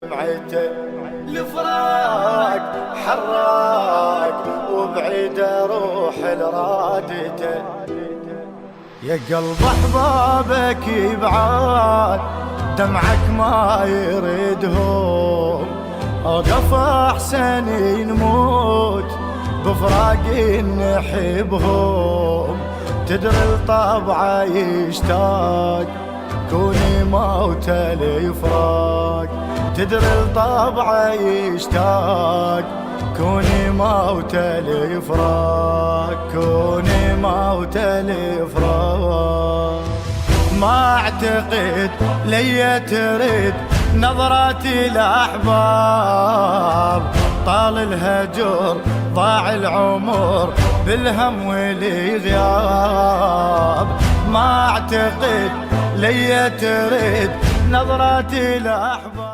دمعته الفراق حراق وبعيد اروح لرادته. يا قلب احبابك يبعاد دمعك ما يريدهم، اوقف احسن نموت بفراق نحبهم. تدري الطبع يشتاق كوني موت الفراق، تدري الطبع يشتاق كوني موت الفراق، كوني موت الفراق. ما اعتقد لي ترد نظراتي الاحباب، طال الهجر ضاع العمر بالهم والغياب. ما اعتقد لي ترد نظراتي الاحباب.